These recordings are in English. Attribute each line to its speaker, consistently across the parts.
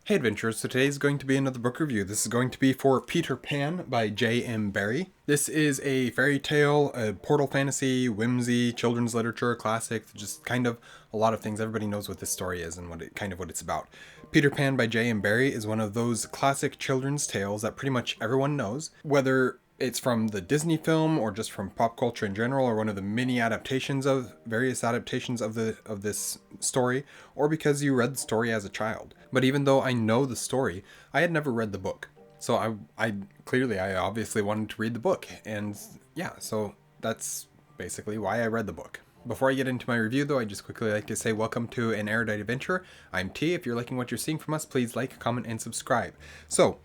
Speaker 1: Hey adventurers, so today is going to be another book review. This is going to be for Peter Pan by J.M. Barrie. This is a fairy tale, a portal fantasy, whimsy, children's literature, classic, just kind of a lot of things. Everybody knows what this story is and what it's about. Peter Pan by J.M. Barrie is one of those classic children's tales that pretty much everyone knows, whether it's from the Disney film or just from pop culture in general, or one of the many adaptations of various adaptations of this story, or because you read the story as a child. But even though I know the story, I had never read the book. So I obviously wanted to read the book, and yeah, so that's basically why I read the book. Before I get into my review though, I'd just quickly like to say welcome to an Erudite adventure. I'm T. If you're liking what you're seeing from us, please like, comment, and subscribe. So,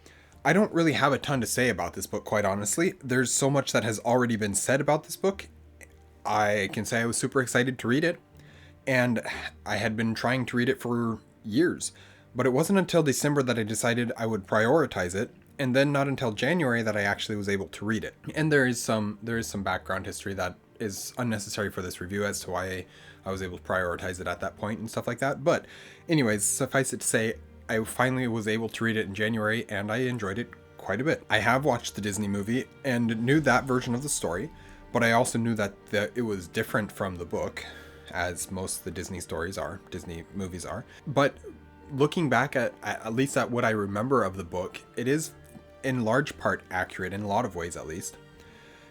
Speaker 1: I don't really have a ton to say about this book, quite honestly. There's so much that has already been said about this book. I can say I was super excited to read it, and I had been trying to read it for years. But it wasn't until December that I decided I would prioritize it, and then not until January that I actually was able to read it. And there is some background history that is unnecessary for this review as to why I was able to prioritize it at that point and stuff like that. But anyways, suffice it to say, I finally was able to read it in January, and I enjoyed it quite a bit. I have watched the Disney movie and knew that version of the story, but I also knew that it was different from the book, as most of the Disney movies are. But looking back at least at what I remember of the book, it is in large part accurate, in a lot of ways at least.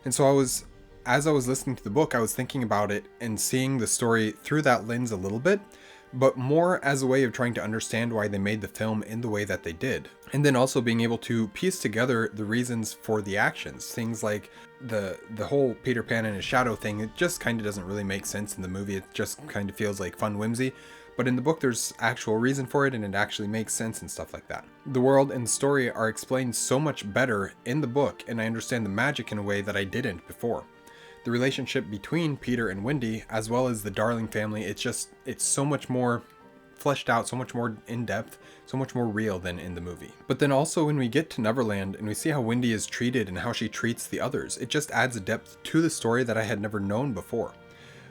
Speaker 1: And so as I was listening to the book, I was thinking about it and seeing the story through that lens a little bit, but more as a way of trying to understand why they made the film in the way that they did. And then also being able to piece together the reasons for the actions. Things like the whole Peter Pan and his shadow thing, it just kind of doesn't really make sense in the movie. It just kind of feels like fun whimsy. But in the book, there's actual reason for it, and it actually makes sense and stuff like that. The world and story are explained so much better in the book, and I understand the magic in a way that I didn't before. The relationship between Peter and Wendy, as well as the Darling family, it's so much more fleshed out, so much more in-depth, so much more real than in the movie. But then also when we get to Neverland and we see how Wendy is treated and how she treats the others, it just adds a depth to the story that I had never known before.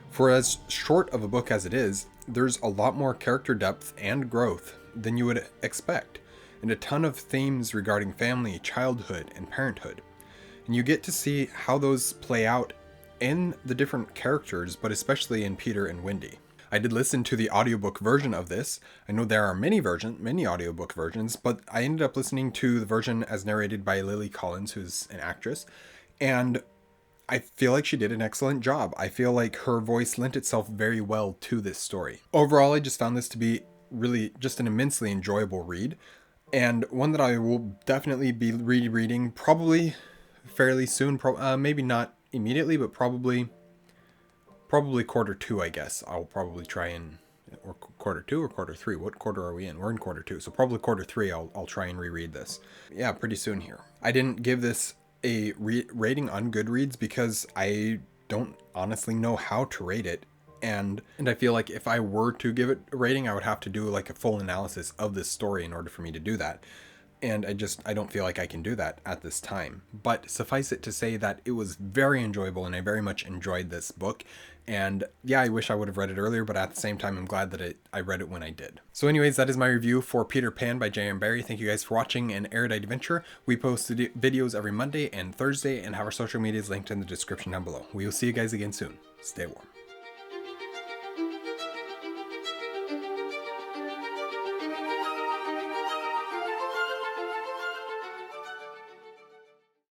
Speaker 1: For as short of a book as it is, there's a lot more character depth and growth than you would expect, and a ton of themes regarding family, childhood, and parenthood. And you get to see how those play out in the different characters, but especially in Peter and Wendy. I did listen to the audiobook version of this. I know there are many audiobook versions, but I ended up listening to the version as narrated by Lily Collins, who's an actress, and I feel like she did an excellent job. I feel like her voice lent itself very well to this story. Overall, I just found this to be really just an immensely enjoyable read, and one that I will definitely be rereading probably fairly soon, maybe not immediately, but probably quarter two, I guess. I'll probably try or quarter two or quarter three. What quarter are we in? We're in quarter two, so probably quarter three I'll try and reread this. Yeah, pretty soon here. I didn't give this a rating on Goodreads because I don't honestly know how to rate it. And I feel like if I were to give it a rating, I would have to do like a full analysis of this story in order for me to do that. And I don't feel like I can do that at this time. But suffice it to say that it was very enjoyable, and I very much enjoyed this book. And yeah, I wish I would have read it earlier, but at the same time, I'm glad that I read it when I did. So anyways, that is my review for Peter Pan by J.M. Barrie. Thank you guys for watching an Erudite adventure. We post videos every Monday and Thursday, and have our social medias linked in the description down below. We will see you guys again soon. Stay warm.